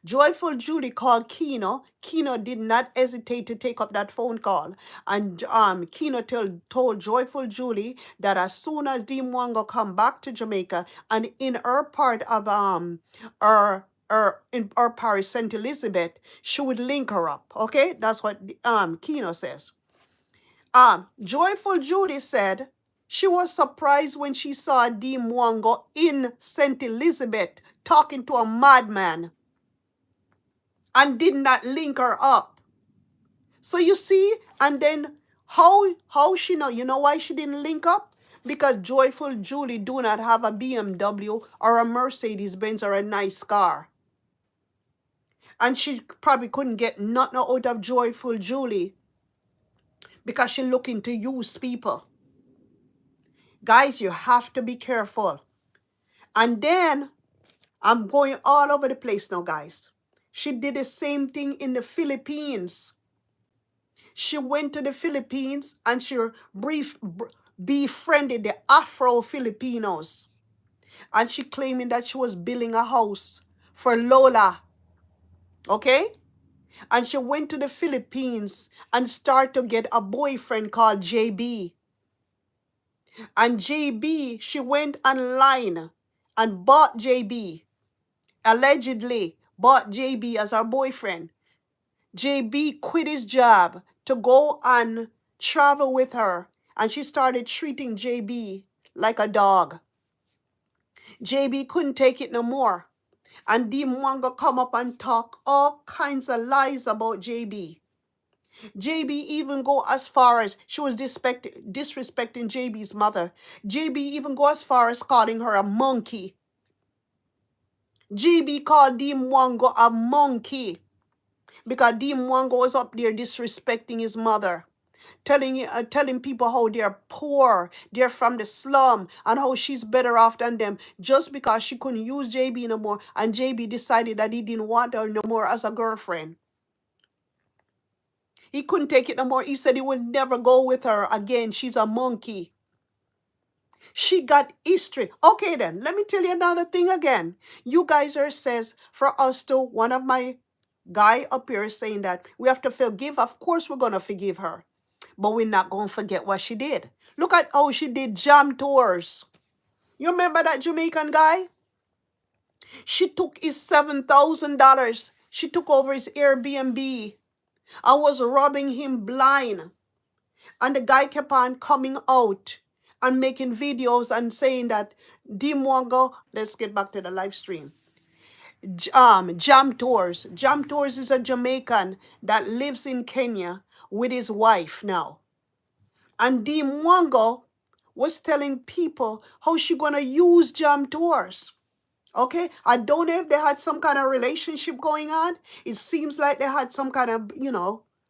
Joyful Julie called Kino. Kino did not hesitate to take up that phone call. And Kino told Joyful Julie that as soon as Dee Mwango come back to Jamaica and in her part of in our parish, St. Elizabeth, she would link her up. Okay? That's what Kino says. Joyful Julie said she was surprised when she saw Dee Mwango in St. Elizabeth talking to a madman and did not link her up. So you see, and then how she know? You know why she didn't link up? Because Joyful Julie do not have a BMW or a Mercedes-Benz or a nice car. And she probably couldn't get nothing out of Joyful Julie because she's looking to use people. Guys, you have to be careful. And then, I'm going all over the place now, guys. She did the same thing in the Philippines. She went to the Philippines and she befriended the Afro-Filipinos. And she claiming that she was building a house for Lola. Okay? And she went to the Philippines and started to get a boyfriend called JB. And JB, she went online and bought JB. Allegedly bought JB as her boyfriend. JB quit his job to go and travel with her. And she started treating JB like a dog. JB couldn't take it no more. And Dee Mwango come up and talk all kinds of lies about JB. JB even go as far as she was disrespecting JB's mother. JB even go as far as calling her a monkey. JB called Dee Mwango a monkey because Dee Mwango was up there disrespecting his mother, telling people how they're poor, they're from the slum, and how she's better off than them just because she couldn't use JB no more, and JB decided that he didn't want her no more as a girlfriend. He couldn't take it no more. He said he would never go with her again. She's a monkey. She got history. Okay then, let me tell you another thing again. You guys are says for us to, one of my guy up here is saying that we have to forgive. Of course we're going to forgive her. But we're not going to forget what she did. Look at how she did jam tours. You remember that Jamaican guy? She took his $7,000. She took over his Airbnb. I was robbing him blind. And the guy kept on coming out and making videos and saying that Dee Mwango, let's get back to the live stream. Jam Tours. Jam Tours is a Jamaican that lives in Kenya with his wife now. And Dee Mwango was telling people how she gonna use Jam Tours. Okay, I don't know if they had some kind of relationship going on. It seems like they had some kind of,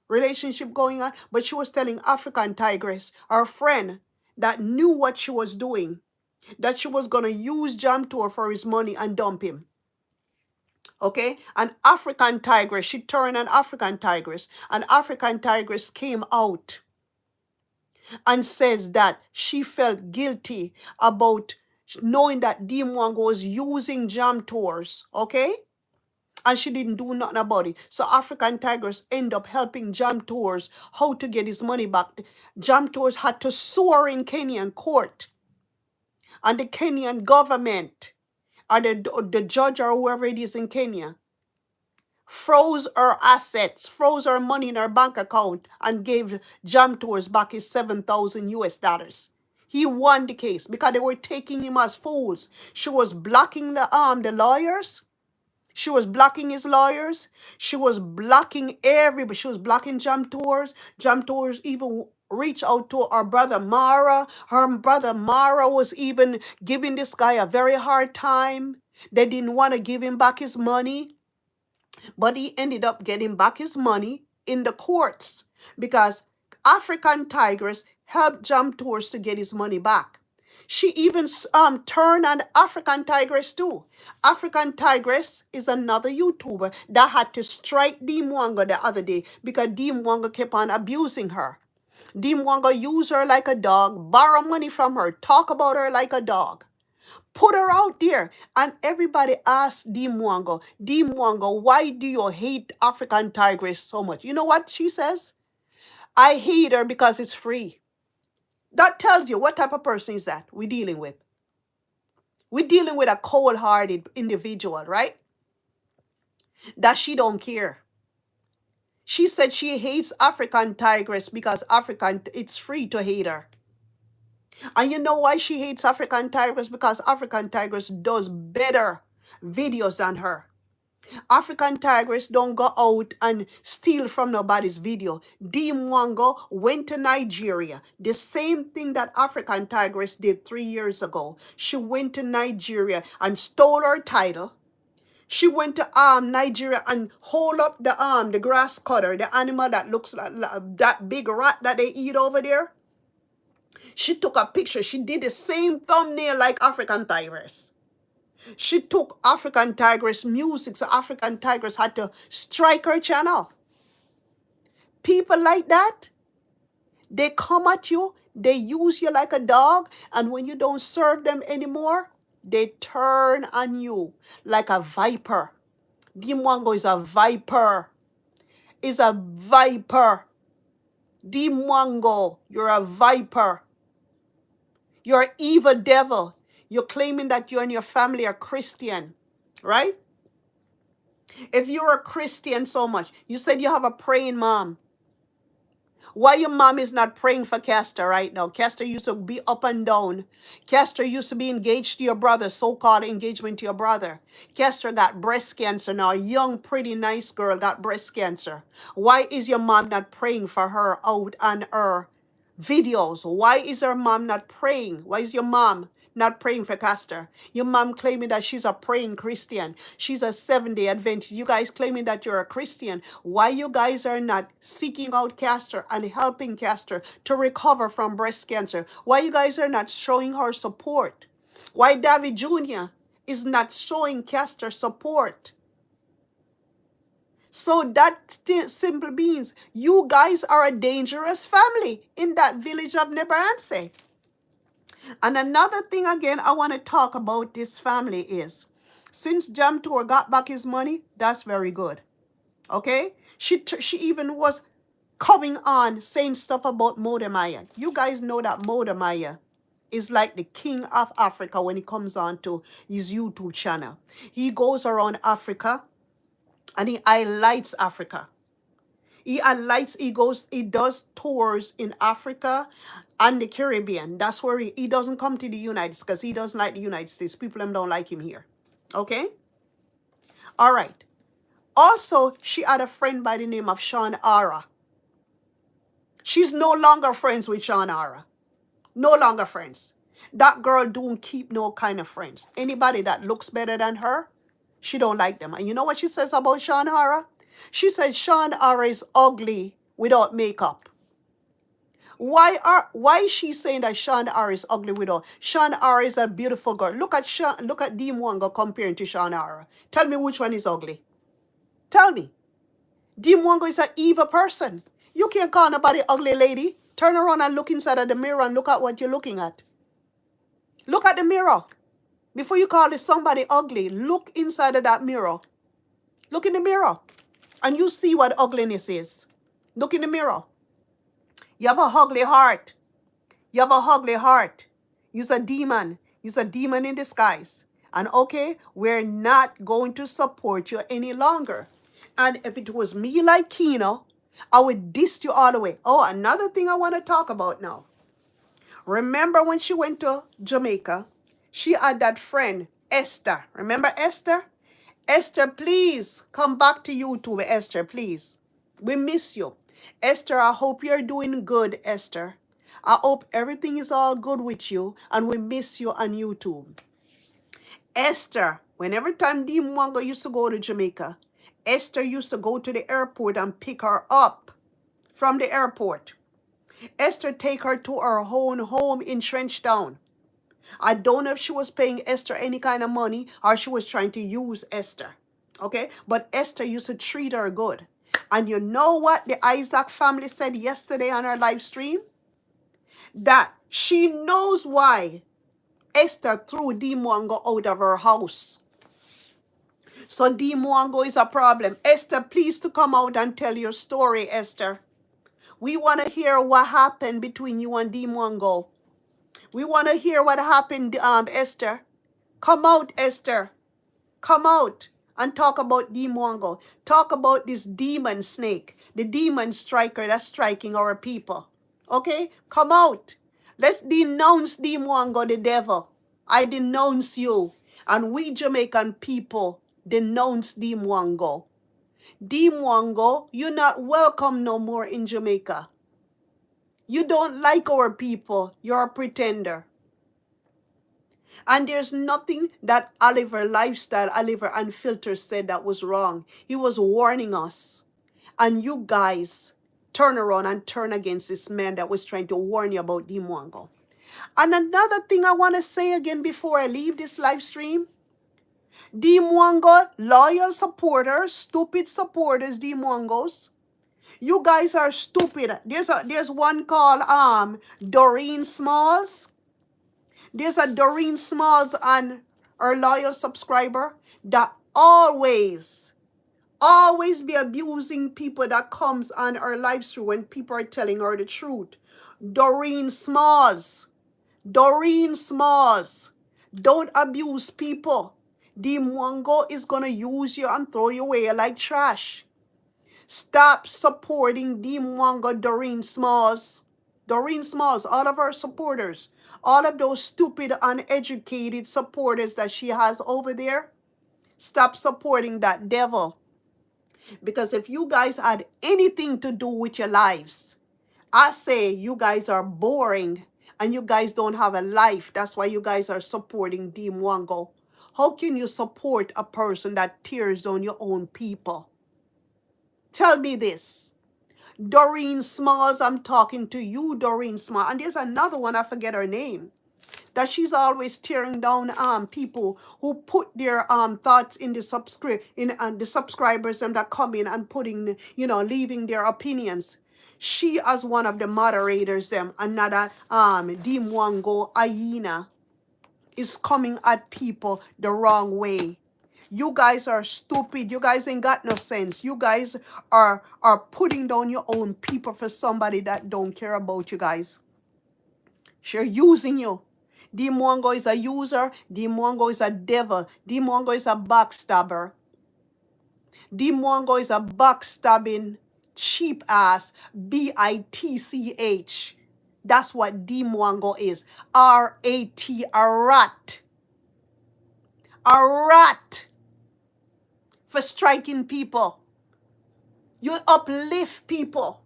relationship going on. But she was telling African Tigress, her friend, that knew what she was doing, that she was going to use Jam Tour for his money and dump him. Okay, an African Tigress, she turned an African Tigress. An African Tigress came out and says that she felt guilty about knowing that Dee Mwango was using jam tours, okay? And she didn't do nothing about it. So African Tigers end up helping Jam Tours how to get his money back. Jam Tours had to sue in Kenyan court, and the Kenyan government or the judge or whoever it is in Kenya froze her assets, froze her money in her bank account, and gave Jam Tours back his 7,000 US dollars. He won the case because they were taking him as fools. She was blocking the lawyers. She was blocking his lawyers. She was blocking everybody. She was blocking Jam Tours. Jam Tours even reached out to her brother Mara. Her brother Mara was even giving this guy a very hard time. They didn't want to give him back his money, but he ended up getting back his money in the courts because African Tigers helped Jam Tours to get his money back. She even turned on African Tigress too. African Tigress is another YouTuber that had to strike Dee Mwango the other day because Dee Mwango kept on abusing her. Dee Mwango used her like a dog, borrow money from her, talk about her like a dog, put her out there. And everybody asked Dee Mwango, why do you hate African Tigress so much? You know what she says? I hate her because it's free. That tells you what type of person is that we're dealing with. We're dealing with a cold-hearted individual, right? That she don't care. She said she hates African Tigress because it's free to hate her. And you know why she hates African Tigress? Because African Tigress does better videos than her. African Tigress don't go out and steal from nobody's video. Dee Mwango went to Nigeria. The same thing that African Tigress did 3 years ago. She went to Nigeria and stole her title. She went to Nigeria and hold up the grass cutter, the animal that looks like that big rat that they eat over there. She took a picture. She did the same thumbnail like African Tigress. She took African Tigress music, so African Tigress had to strike her channel. People like that, they come at you, they use you like a dog, and when you don't serve them anymore, they turn on you like a viper. Dee Mwango is a viper. Is a viper. Dee Mwango, you're a viper. You're an evil devil. You're claiming that you and your family are Christian, right? If you're a Christian so much, you said you have a praying mom. Why your mom is not praying for Castor right now? Castor used to be up and down. Castor used to be engaged to your brother, so-called engagement to your brother. Castor got breast cancer now. A young, pretty, nice girl got breast cancer. Why is your mom not praying for her out on her videos? Why is her mom not praying? Why is your mom not praying for Castor? Your mom claiming that she's a praying Christian. She's a 7-day Adventist. You guys claiming that you're a Christian. Why you guys are not seeking out Castor and helping Castor to recover from breast cancer? Why you guys are not showing her support? Why David Jr. is not showing Castor support? So that simply means you guys are a dangerous family in that village of Nebraska. And another thing again I want to talk about this family is, since Jam Tour got back his money, that's very good. Okay? She even was coming on saying stuff about Modemaya. You guys know that Modemaya is like the king of Africa when he comes on to his YouTube channel. He goes around Africa and he highlights Africa. He does tours in Africa and the Caribbean. That's where he doesn't come to the United States because he doesn't like the United States. People don't like him here. Okay? All right. Also, she had a friend by the name of Sean Ara. She's no longer friends with Sean Ara. No longer friends. That girl don't keep no kind of friends. Anybody that looks better than her, she don't like them. And you know what she says about Sean Ara? She says Sean Ara is ugly without makeup. Why is she saying that Sean Ara is ugly without? Sean Ara is a beautiful girl. Look at Dee Mwango comparing to Sean Ara. Tell me which one is ugly. Tell me. Dee Mwango is an evil person. You can't call nobody ugly, lady. Turn around and look inside of the mirror and look at what you're looking at. Look at the mirror. Before you call somebody ugly, look inside of that mirror. Look in the mirror. And you see what ugliness is. Look in the mirror. You have a ugly heart. You have a ugly heart. You're a demon. You're a demon in disguise. And okay, we're not going to support you any longer. And if it was me like Keno, I would diss you all the way. Oh, another thing I want to talk about now. Remember when she went to Jamaica, she had that friend, Esther. Remember Esther? Esther, please come back to YouTube, Esther, please. We miss you. Esther, I hope you're doing good, Esther. I hope everything is all good with you, and we miss you on YouTube. Esther, whenever time Dee Mwango used to go to Jamaica, Esther used to go to the airport and pick her up from the airport. Esther take her to her own home in Trenchtown. I don't know if she was paying Esther any kind of money or she was trying to use Esther. Okay? But Esther used to treat her good. And you know what the Isaac family said yesterday on our live stream? That she knows why Esther threw Dee Mwango out of her house. So Dee Mwango is a problem. Esther, please to come out and tell your story, Esther. We want to hear what happened between you and Dee Mwango. We want to hear what happened, Esther. Come out, Esther. Come out and talk about Dee Mwango. Talk about this demon snake, the demon striker that's striking our people. Okay? Come out. Let's denounce Dee Mwango, the devil. I denounce you. And we Jamaican people denounce Dee Mwango. Dee Mwango, you're not welcome no more in Jamaica. You don't like our people. You're a pretender. And there's nothing that Oliver Unfiltered said that was wrong. He was warning us. And you guys turn around and turn against this man that was trying to warn you about Dee Mwango. And another thing I want to say again before I leave this live stream. Dee Mwango, loyal supporters, stupid supporters, Dee Mwangos. You guys are stupid. There's one called Doreen Smalls. There's a Doreen Smalls and our loyal subscriber that always be abusing people that comes on our live stream when people are telling her the truth. Doreen Smalls. Doreen Smalls. Don't abuse people. Dee Mwango is gonna use you and throw you away like trash. Stop supporting Dee Mwango, Doreen Smalls. Doreen Smalls, all of her supporters, all of those stupid, uneducated supporters that she has over there, stop supporting that devil. Because if you guys had anything to do with your lives, I say you guys are boring and you guys don't have a life. That's why you guys are supporting Dee Mwango. How can you support a person that tears down your own people? Tell me this. Doreen Smalls, I'm talking to you, Doreen Smalls. And there's another one, I forget her name, that she's always tearing down people who put their thoughts in the subscribers and that come in and putting, leaving their opinions. She as one of the moderators, another Dee Mwango hyena is coming at people the wrong way. You guys are stupid. You guys ain't got no sense. You guys are putting down your own people for somebody that don't care about you guys. She's using you. Dee Mwango is a user. Dee Mwango is a devil. Dee Mwango is a backstabber. Dee Mwango is a backstabbing cheap ass. BITCH. That's what Dee Mwango is. R-A-T, a rat. A rat. For striking people. You uplift people.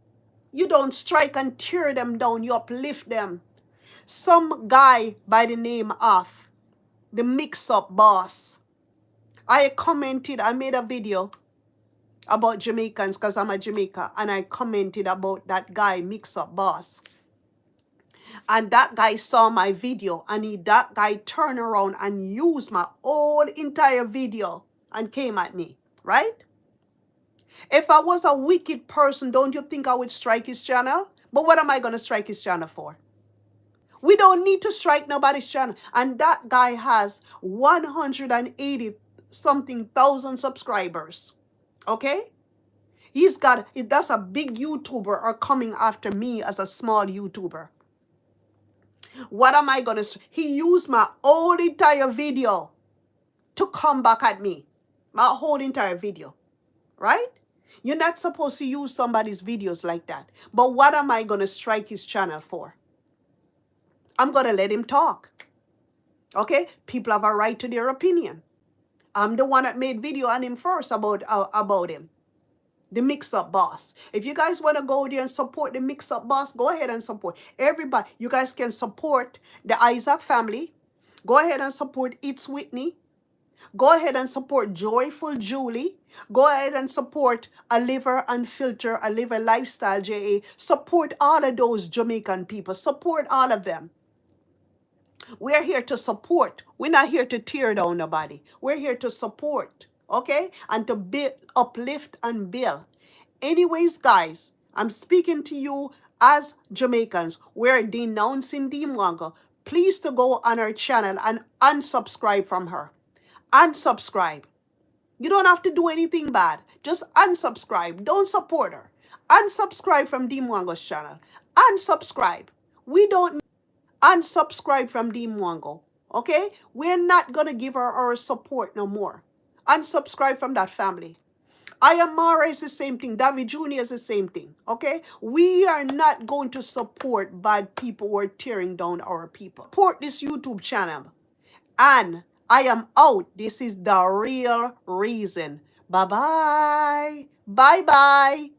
You don't strike and tear them down. You uplift them. Some guy by the name of the Mix-Up Boss. I made a video about Jamaicans because I'm a Jamaica. And I commented about that guy, Mix-Up Boss. And that guy saw my video. And that guy turned around and used my whole entire video and came at me. Right? If I was a wicked person, don't you think I would strike his channel? But what am I going to strike his channel for? We don't need to strike nobody's channel. And that guy has 180 something thousand subscribers. Okay? That's a big YouTuber are coming after me as a small YouTuber. What am I going to, he used my whole entire video to come back at me. My whole entire video. Right? You're not supposed to use somebody's videos like that. But what am I going to strike his channel for? I'm going to let him talk. Okay? People have a right to their opinion. I'm the one that made video on him first about him. The mix-up boss. If you guys want to go there and support the mix-up boss, go ahead and support. Everybody, you guys can support the Isaac family. Go ahead and support It's Whitney. Go ahead and support Joyful Julie. Go ahead and support A Liver Unfiltered, A Liver Lifestyle JA. Support all of those Jamaican people. Support all of them. We're here to support. We're not here to tear down nobody. We're here to support, okay? And to build, uplift and build. Anyways, guys, I'm speaking to you as Jamaicans. We're denouncing Dee Mwango. Please to go on her channel and unsubscribe from her. Unsubscribe. You don't have to do anything bad. Just unsubscribe. Don't support her. Unsubscribe from Dee Mwango's channel. Unsubscribe. We don't unsubscribe from Dee Mwango. Okay? We're not going to give her our support no more. Unsubscribe from that family. Ayamara is the same thing. David Jr. is the same thing. Okay? We are not going to support bad people who are tearing down our people. Support this YouTube channel. And I am out. This is the real reason. Bye-bye. Bye-bye.